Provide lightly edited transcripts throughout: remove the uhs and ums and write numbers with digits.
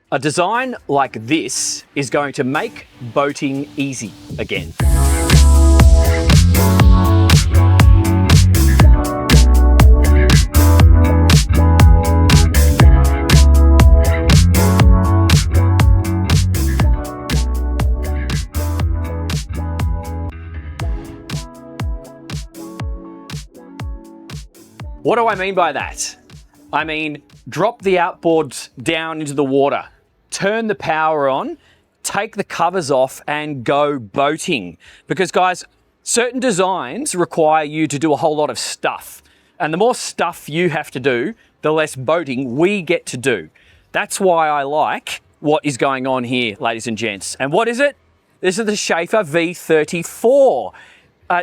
A design like this is going to make boating easy again. What do I mean by that? I mean, drop the outboards down into the water, turn the power on, take the covers off and go boating. Because guys, certain designs require you to do a whole lot of stuff. And the more stuff you have to do, the less boating we get to do. That's why I like what is going on here, ladies and gents. And what is it? This is the Schaefer V34.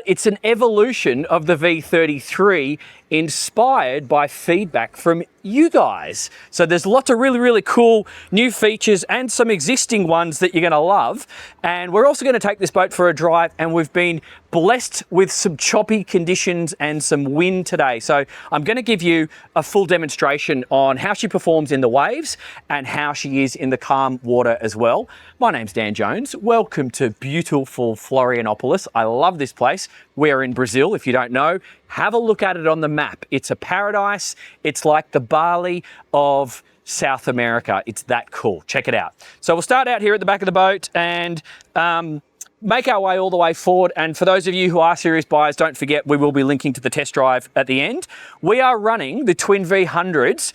It's an evolution of the V33 inspired by feedback from you guys. So there's lots of really, really cool new features and some existing ones that you're going to love. And we're also going to take this boat for a drive, and we've been blessed with some choppy conditions and some wind today. So I'm going to give you a full demonstration on how she performs in the waves and how she is in the calm water as well. My name's Dan Jones. Welcome to beautiful Florianopolis. I love this place. We're in Brazil, if you don't know. Have a look at it on the map. It's a paradise. It's like the Bali of South America. It's that cool. Check it out. So we'll start out here at the back of the boat and make our way all the way forward. And for those of you who are serious buyers, don't forget we will be linking to the test drive at the end. We are running the twin V100s.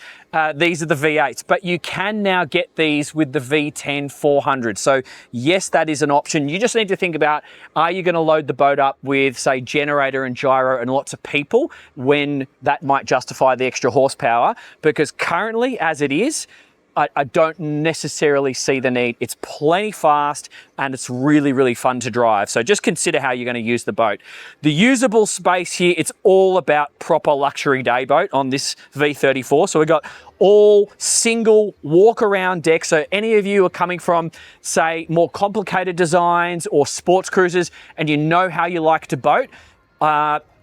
These are the V8s, but you can now get these with the V10 400. So yes, that is an option. You just need to think about, are you going to load the boat up with, say, generator and gyro and lots of people when that might justify the extra horsepower? Because currently, as it is, I don't necessarily see the need. It's plenty fast and it's really, really fun to drive. So just consider how you're going to use the boat. The usable space here, it's all about proper luxury day boat on this V34. So we've got all single walk around deck. So any of you are coming from, say, more complicated designs or sports cruises and you know how you like to boat,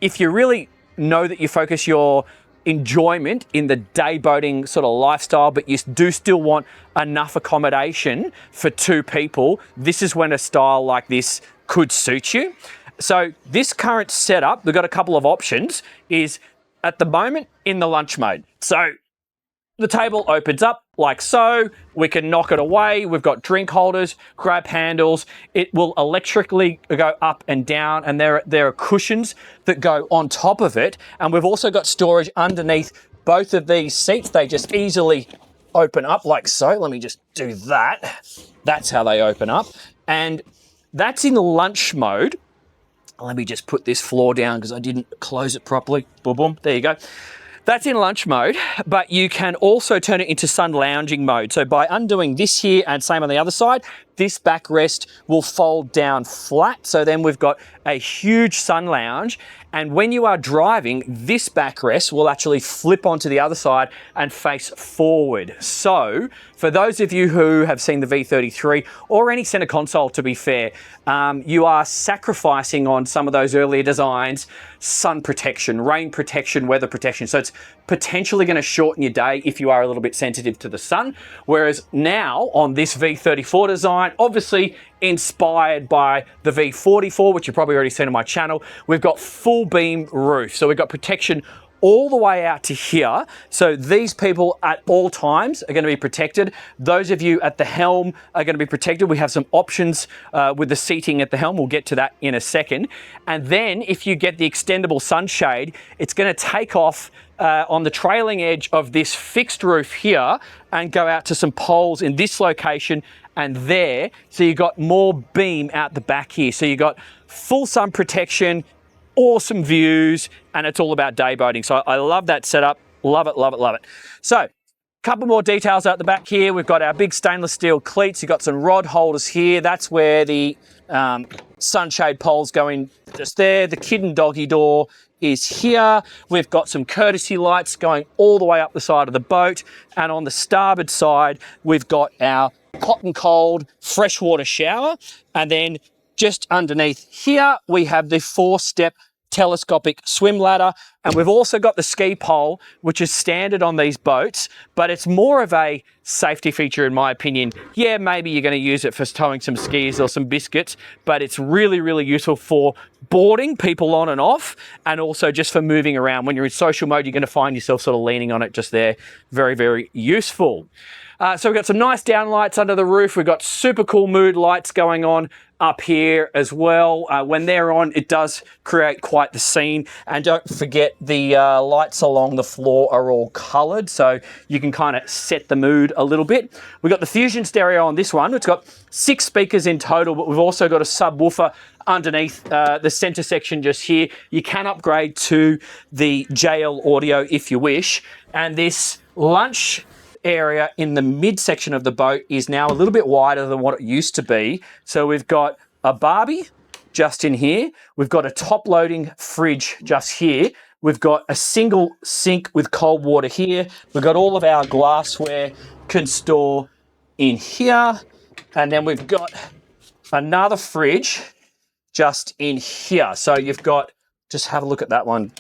if you really know that you focus your enjoyment in the day boating sort of lifestyle, but you do still want enough accommodation for two people, this is when a style like this could suit you. So this current setup, we've got a couple of options, is at the moment in the lunch mode. So the table opens up like so. We can knock it away. We've got drink holders, grab handles. It will electrically go up and down, and there are cushions that go on top of it. And we've also got storage underneath both of these seats. They just easily open up like so. Let me just do that. That's how they open up. And that's in lunch mode. Let me just put this floor down because I didn't close it properly. Boom, boom. There you go. That's in lunch mode, but you can also turn it into sun lounging mode. So by undoing this here and same on the other side, this backrest will fold down flat. So then we've got a huge sun lounge. And when you are driving, this backrest will actually flip onto the other side and face forward. So for those of you who have seen the V33 or any center console, to be fair, you are sacrificing on some of those earlier designs, sun protection, rain protection, weather protection. So it's potentially going to shorten your day if you are a little bit sensitive to the sun. Whereas now on this V34 design, obviously inspired by the V44, which you've probably already seen on my channel, we've got full beam roof. So we've got protection all the way out to here. So these people at all times are going to be protected. Those of you at the helm are going to be protected. We have some options with the seating at the helm. We'll get to that in a second. And then if you get the extendable sunshade, it's going to take off on the trailing edge of this fixed roof here and go out to some poles in this location and there. So you've got more beam out the back here. So you've got full sun protection, awesome views, and it's all about day boating. So I love that setup. Love it, love it, love it. So a couple more details out the back here. We've got our big stainless steel cleats. You've got some rod holders here. That's where the sunshade poles go in just there. The kid and doggy door is here. We've got some courtesy lights going all the way up the side of the boat. And on the starboard side, we've got our hot and cold freshwater shower. And then just underneath here, we have the 4-step telescopic swim ladder, and we've also got the ski pole, which is standard on these boats, but it's more of a safety feature in my opinion. Yeah, maybe you're going to use it for towing some skis or some biscuits, but it's really, really useful for boarding people on and off, and also just for moving around. When you're in social mode, you're going to find yourself sort of leaning on it just there. Very, very useful. So we've got some nice downlights under the roof. We've got super cool mood lights going on up here as well. When they're on, it does create quite the scene. And don't forget, the lights along the floor are all coloured, so you can kind of set the mood a little bit. We've got the Fusion stereo on this one. It's got 6 speakers in total, but we've also got a subwoofer underneath the center section just here. You can upgrade to the JL audio if you wish. And this lunch area in the midsection of the boat is now a little bit wider than what it used to be. So we've got a barbie just in here. We've got a top loading fridge just here. We've got a single sink with cold water here. We've got all of our glassware can store in here. And then we've got another fridge just in here. So you've got, just have a look at that one.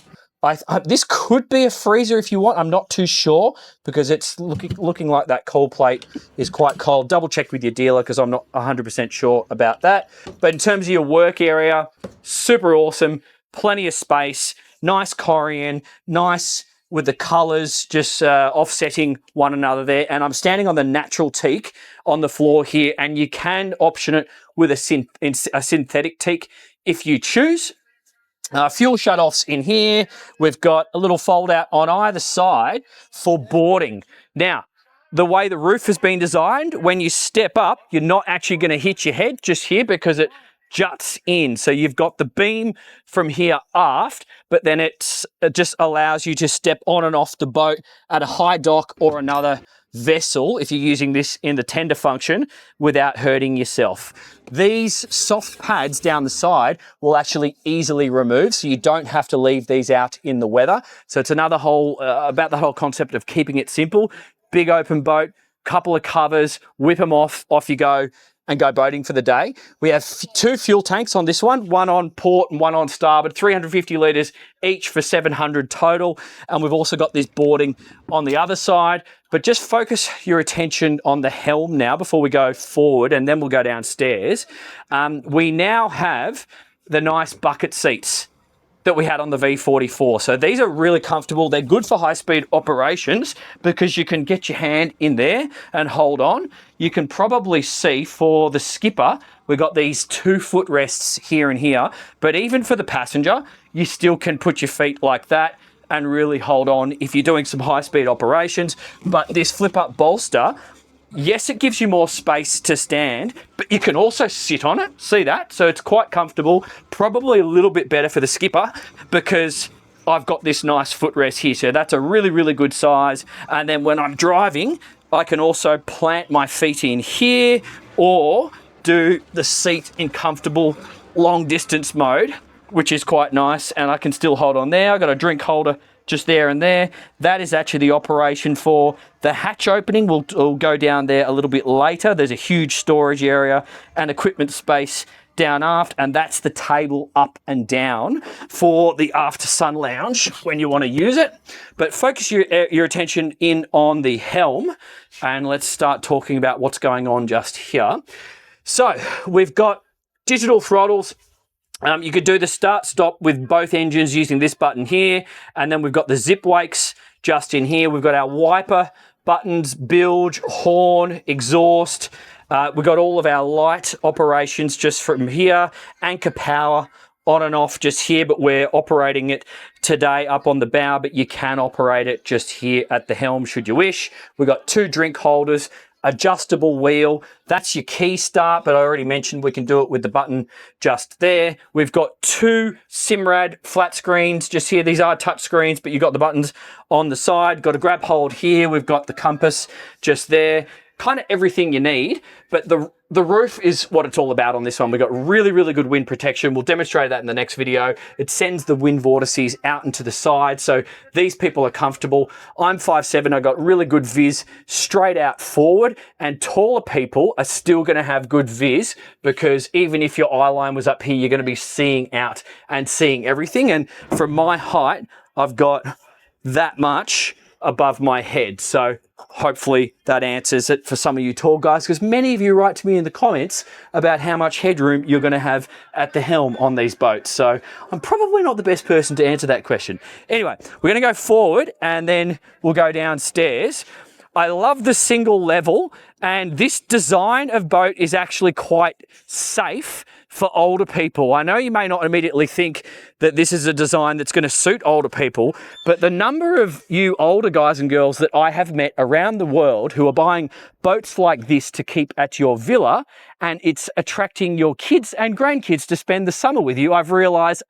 This could be a freezer if you want. I'm not too sure because it's looking like that cold plate is quite cold. Double check with your dealer because I'm not 100% sure about that. But in terms of your work area, super awesome. Plenty of space. Nice Corian. Nice with the colours just offsetting one another there. And I'm standing on the natural teak on the floor here, and you can option it with a synthetic teak if you choose. Fuel shutoffs in here. We've got a little fold out on either side for boarding. Now, the way the roof has been designed, when you step up, you're not actually going to hit your head just here because it juts in. So you've got the beam from here aft, but then it just allows you to step on and off the boat at a high dock or another vessel if you're using this in the tender function without hurting yourself. These soft pads down the side will actually easily remove, so you don't have to leave these out in the weather. So it's another whole about the whole concept of keeping it simple. Big open boat, couple of covers, whip them off you go, and go boating for the day. We have 2 fuel tanks on this one on port and one on starboard, 350 litres each for 700 total. And we've also got this boarding on the other side. But just focus your attention on the helm now before we go forward, and then we'll go downstairs. We now have the nice bucket seats that we had on the V34. So these are really comfortable. They're good for high-speed operations because you can get your hand in there and hold on. You can probably see for the skipper, we've got these 2 footrests here and here, but even for the passenger, you still can put your feet like that and really hold on if you're doing some high-speed operations. But this flip-up bolster, yes, it gives you more space to stand, but you can also sit on it. See that? So it's quite comfortable, probably a little bit better for the skipper because I've got this nice footrest here. So that's a really, really good size. And then when I'm driving, I can also plant my feet in here or do the seat in comfortable long distance mode, which is quite nice. And I can still hold on there. I've got a drink holder just there and there. That is actually the operation for the hatch opening. We'll go down there a little bit later. There's a huge storage area and equipment space down aft, and that's the table up and down for the after sun lounge when you want to use it. But focus your attention in on the helm, and let's start talking about what's going on just here. So we've got digital throttles. You could do the start-stop with both engines using this button here, and then we've got the zip wakes just in here. We've got our wiper buttons, bilge, horn, exhaust. We've got all of our light operations just from here, anchor power on and off just here, but we're operating it today up on the bow, but you can operate it just here at the helm should you wish. We've got 2 drink holders, adjustable wheel. That's your key start, but I already mentioned we can do it with the button just there. We've got 2 Simrad flat screens just here. These are touch screens, but you've got the buttons on the side. Got a grab hold here. We've got the compass just there. kind of everything you need, but the roof is what it's all about on this one. We've got really, really good wind protection. We'll demonstrate that in the next video. It sends the wind vortices out into the side, so these people are comfortable. I'm 5'7", I got really good viz straight out forward, and taller people are still going to have good viz, because even if your eye line was up here, you're going to be seeing out and seeing everything. And from my height, I've got that much above my head. So hopefully that answers it for some of you tall guys, because many of you write to me in the comments about how much headroom you're going to have at the helm on these boats. So I'm probably not the best person to answer that question. Anyway, we're going to go forward and then we'll go downstairs. I love the single level, and this design of boat is actually quite safe for older people. I know you may not immediately think that this is a design that's going to suit older people, but the number of you older guys and girls that I have met around the world who are buying boats like this to keep at your villa, and it's attracting your kids and grandkids to spend the summer with you, I've realized,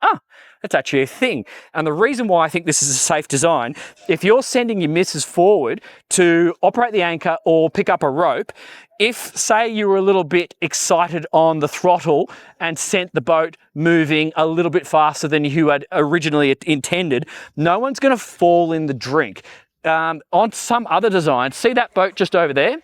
that's actually a thing. And the reason why I think this is a safe design, if you're sending your missus forward to operate the anchor or pick up a rope, if, say, you were a little bit excited on the throttle and sent the boat moving a little bit faster than you had originally intended, no one's going to fall in the drink. On some other designs, see that boat just over there?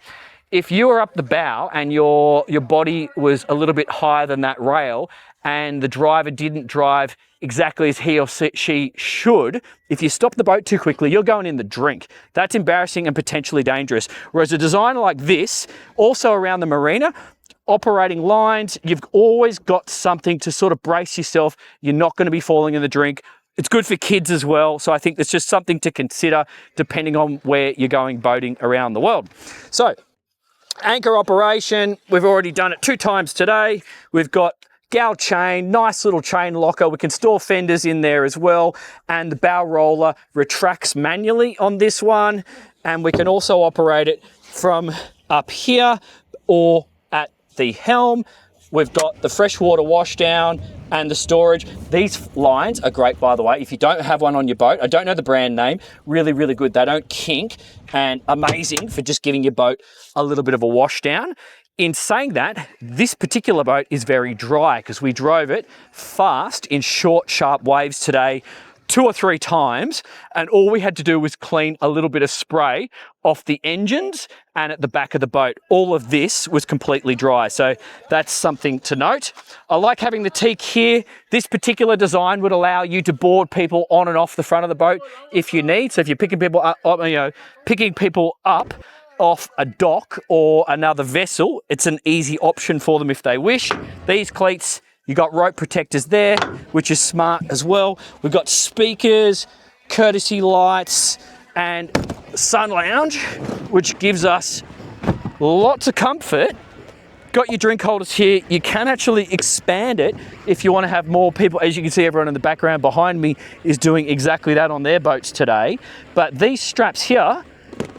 If you were up the bow and your body was a little bit higher than that rail, and the driver didn't drive exactly as he or she should, if you stop the boat too quickly, you're going in the drink. That's embarrassing and potentially dangerous. Whereas a design like this, also around the marina, operating lines, you've always got something to sort of brace yourself. You're not going to be falling in the drink. It's good for kids as well. So I think that's just something to consider depending on where you're going boating around the world. So anchor operation, we've already done it 2 times today. We've got Galley chain, nice little chain locker. We can store fenders in there as well. And the bow roller retracts manually on this one. And we can also operate it from up here or at the helm. We've got the freshwater washdown and the storage. These lines are great, by the way. If you don't have one on your boat, I don't know the brand name, really, really good. They don't kink, and amazing for just giving your boat a little bit of a washdown. In saying that, this particular boat is very dry because we drove it fast in short, sharp waves today 2 or 3 times, and all we had to do was clean a little bit of spray off the engines and at the back of the boat. All of this was completely dry, so that's something to note. I like having the teak here. This particular design would allow you to board people on and off the front of the boat if you need. So if you're picking people up, off a dock or another vessel, it's an easy option for them if they wish. These cleats, you got rope protectors there, which is smart as well. We've got speakers, courtesy lights, and sun lounge, which gives us lots of comfort. Got your drink holders here. You can actually expand it if you want to have more people. As you can see, everyone in the background behind me is doing exactly that on their boats today. But these straps here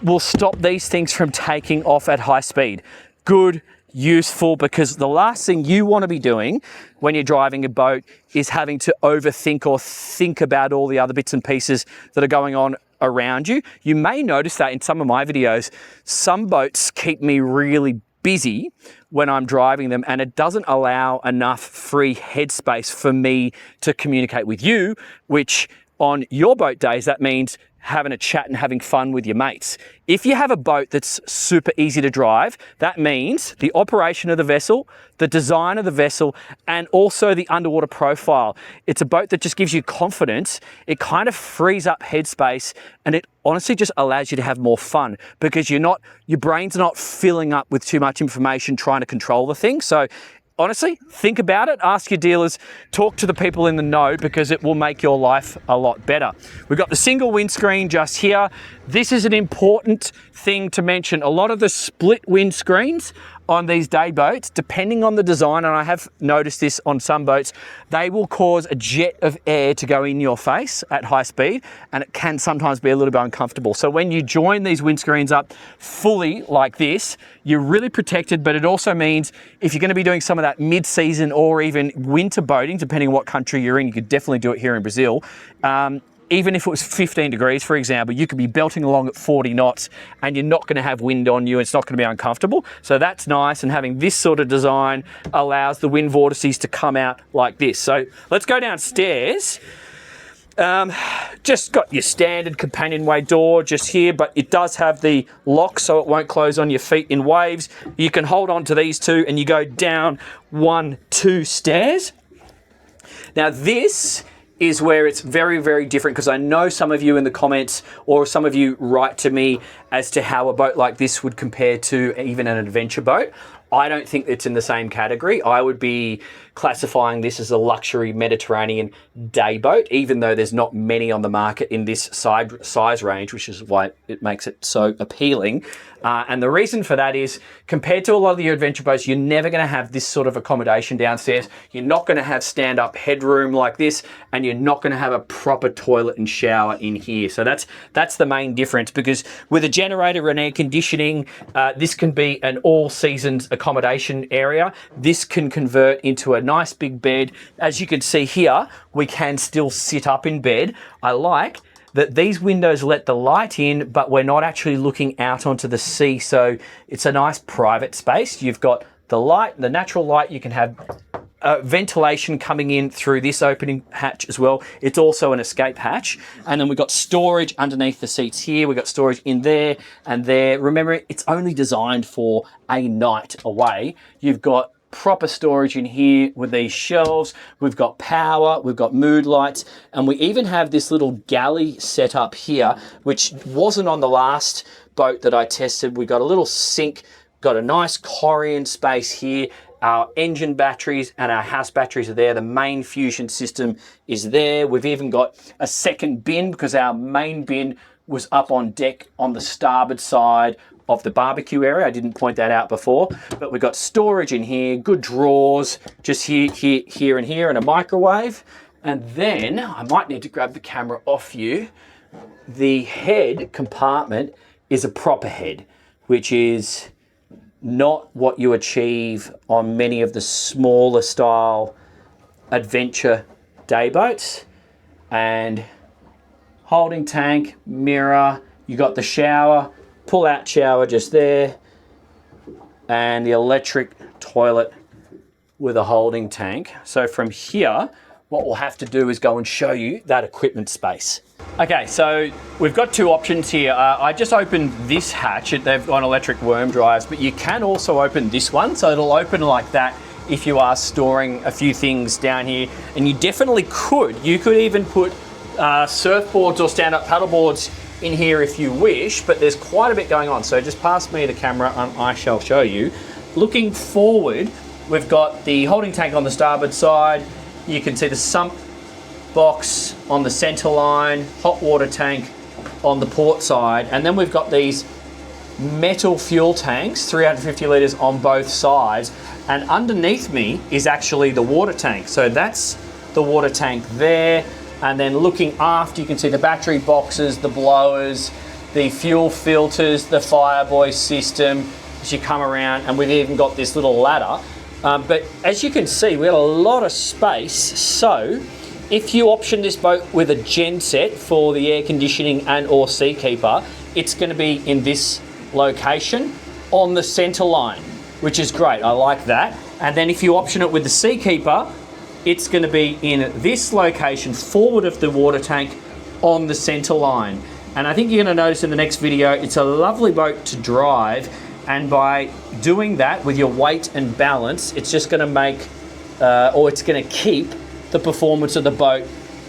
will stop these things from taking off at high speed. Good, useful, because the last thing you want to be doing when you're driving a boat is having to overthink or think about all the other bits and pieces that are going on around you. You may notice that in some of my videos, some boats keep me really busy when I'm driving them, and it doesn't allow enough free headspace for me to communicate with you, which on your boat days, that means having a chat and having fun with your mates. If you have a boat that's super easy to drive, that means the operation of the vessel, the design of the vessel, and also the underwater profile. It's a boat that just gives you confidence. It kind of frees up headspace, and it honestly just allows you to have more fun because your brain's not filling up with too much information trying to control the thing. So honestly, think about it, ask your dealers, talk to the people in the know, because it will make your life a lot better. We've got the single windscreen just here. This is an important thing to mention. A lot of the split windscreens on these day boats, depending on the design, and I have noticed this on some boats, they will cause a jet of air to go in your face at high speed, and it can sometimes be a little bit uncomfortable. So when you join these windscreens up fully like this, you're really protected, but it also means if you're going to be doing some of that mid-season or even winter boating, depending on what country you're in, you could definitely do it here in Brazil, even if it was 15 degrees, for example, you could be belting along at 40 knots and you're not going to have wind on you. It's not going to be uncomfortable. So that's nice. And having this sort of design allows the wind vortices to come out like this. So let's go downstairs. Just got your standard companionway door just here, but it does have the lock so it won't close on your feet in waves. You can hold on to these two and you go down 1, 2 stairs. Now this is where it's very, very different, because I know some of you in the comments or some of you write to me as to how a boat like this would compare to even an adventure boat. I don't think it's in the same category. I would be classifying this as a luxury Mediterranean day boat, even though there's not many on the market in this size range, which is why it makes it so appealing. And the reason for that is, compared to a lot of the adventure boats, you're never going to have this sort of accommodation downstairs. You're not going to have stand-up headroom like this, and you're not going to have a proper toilet and shower in here. So that's the main difference, because with a generator and air conditioning, this can be an all-seasons accommodation area. This can convert into a nice big bed. As you can see here, we can still sit up in bed. I like that these windows let the light in, but we're not actually looking out onto the sea. So it's a nice private space. You've got the light, the natural light. You can have ventilation coming in through this opening hatch as well. It's also an escape hatch. And then we've got storage underneath the seats here. We've got storage in there and there. Remember, it's only designed for a night away. You've got proper storage in here with these shelves. We've got power, we've got mood lights, and we even have this little galley set up here, which wasn't on the last boat that I tested. We got a little sink, got a nice Corian space here. Our engine batteries and our house batteries are there. The main fusion system is there. We've even got a second bin, because our main bin was up on deck on the starboard side of the barbecue area. I didn't point that out before, but we've got storage in here, good drawers, just here, and here, and a microwave. And then I might need to grab the camera off you. The head compartment is a proper head, which is not what you achieve on many of the smaller style adventure day boats. And holding tank, mirror, you got the shower, pull-out shower just there, and the electric toilet with a holding tank. So from here, what we'll have to do is go and show you that equipment space. Okay, so we've got two options here. I just opened this hatch. They've got electric worm drives, but you can also open this one. So it'll open like that if you are storing a few things down here. And you definitely could. You could even put surfboards or stand-up paddleboards in here if you wish, but there's quite a bit going on. So just pass me the camera and I shall show you. Looking forward, we've got the holding tank on the starboard side. You can see the sump box on the center line, hot water tank on the port side, and then we've got these metal fuel tanks, 350 litres on both sides, and underneath me is actually the water tank. So that's the water tank there. And then looking aft, you can see the battery boxes, the blowers, the fuel filters, the Fireboy system as you come around, and we've even got this little ladder. But as you can see, we got a lot of space. So if you option this boat with a gen set for the air conditioning and or Seakeeper, it's going to be in this location on the center line, which is great. I like that. And then if you option it with the Seakeeper, it's going to be in this location forward of the water tank on the center line. And I think you're going to notice in the next video, it's a lovely boat to drive. And by doing that with your weight and balance, it's just going to make, or it's going to keep the performance of the boat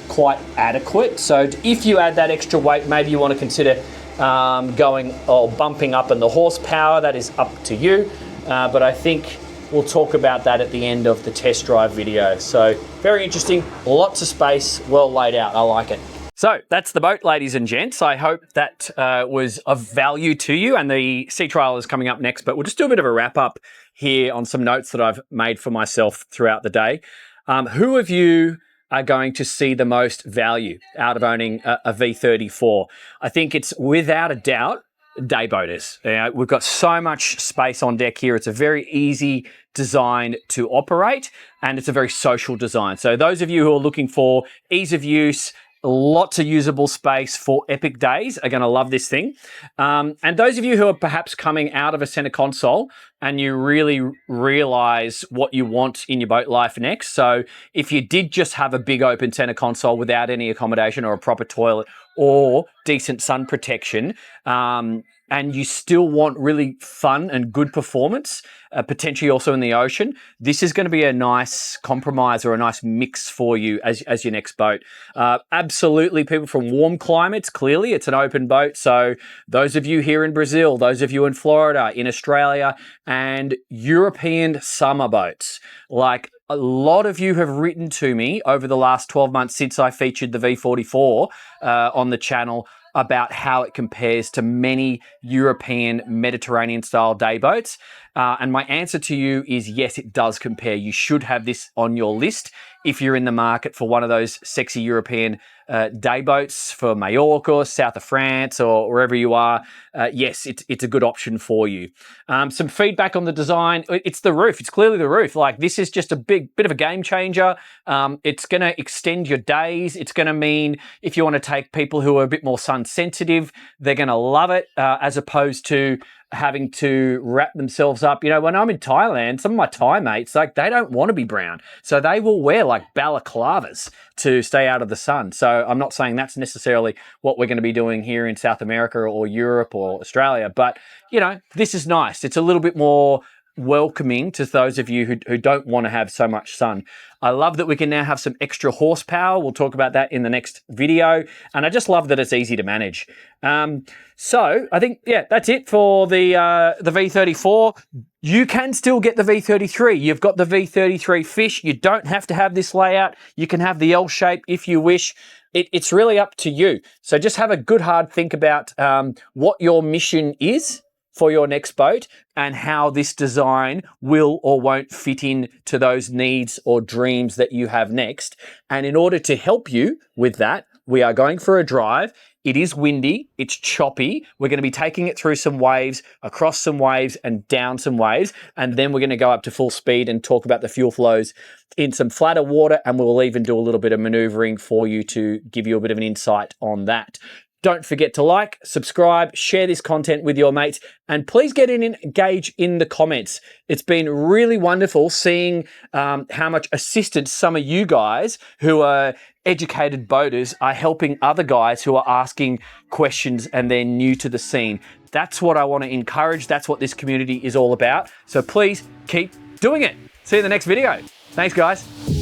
quite adequate. So if you add that extra weight, maybe you want to consider going or bumping up in the horsepower. That is up to you. But I think we'll talk about that at the end of the test drive video. So very interesting, lots of space, well laid out. I like it. So that's the boat, ladies and gents. I hope that was of value to you, and the sea trial is coming up next, but we'll just do a bit of a wrap up here on some notes that I've made for myself throughout the day. Who of you are going to see the most value out of owning a V34? I think it's without a doubt day boaters. We've got so much space on deck here. It's a very easy design to operate, and it's a very social design. So those of you who are looking for ease of use, Lots of usable space for epic days. Are going to love this thing. And those of you who are perhaps coming out of a center console and you really realize what you want in your boat life next. So if you did just have a big open center console without any accommodation or a proper toilet or decent sun protection, and you still want really fun and good performance, potentially also in the ocean, this is going to be a nice compromise or a nice mix for you as your next boat. Absolutely, people from warm climates, clearly, it's an open boat. So those of you here in Brazil, those of you in Florida, in Australia, and European summer boats, like a lot of you have written to me over the last 12 months since I featured the V34 on the channel about how it compares to many European Mediterranean-style day boats. And my answer to you is yes, it does compare. You should have this on your list if you're in the market for one of those sexy European day boats for Mallorca, south of France, or wherever you are. Yes, it's a good option for you. Some feedback on the design. It's the roof. It's clearly the roof. Like, this is just a bit of a game changer. It's going to extend your days. It's going to mean if you want to take people who are a bit more sun sensitive, they're going to love it, as opposed to having to wrap themselves up. You know, when I'm in Thailand, some of my Thai mates, like, they don't want to be brown. So they will wear like balaclavas to stay out of the sun. So I'm not saying that's necessarily what we're going to be doing here in South America or Europe or Australia, but you know, this is nice. It's a little bit more welcoming to those of you who don't want to have so much sun. I love that we can now have some extra horsepower. We'll talk about that in the next video. And I just love that it's easy to manage. So I think, yeah, that's it for the V34. You can still get the V33. You've got the V33 fish. You don't have to have this layout. You can have the L shape if you wish. It's really up to you. So just have a good hard think about what your mission is for your next boat and how this design will or won't fit in to those needs or dreams that you have next. And in order to help you with that, we are going for a drive. It is windy, it's choppy. We're going to be taking it through some waves, across some waves and down some waves. And then we're going to go up to full speed and talk about the fuel flows in some flatter water. And we'll even do a little bit of maneuvering for you to give you a bit of an insight on that. Don't forget to like, subscribe, share this content with your mates, and please get in and engage in the comments. It's been really wonderful seeing how much assistance some of you guys who are educated boaters are helping other guys who are asking questions and they're new to the scene. That's what I want to encourage. That's what this community is all about. So please keep doing it. See you in the next video. Thanks, guys.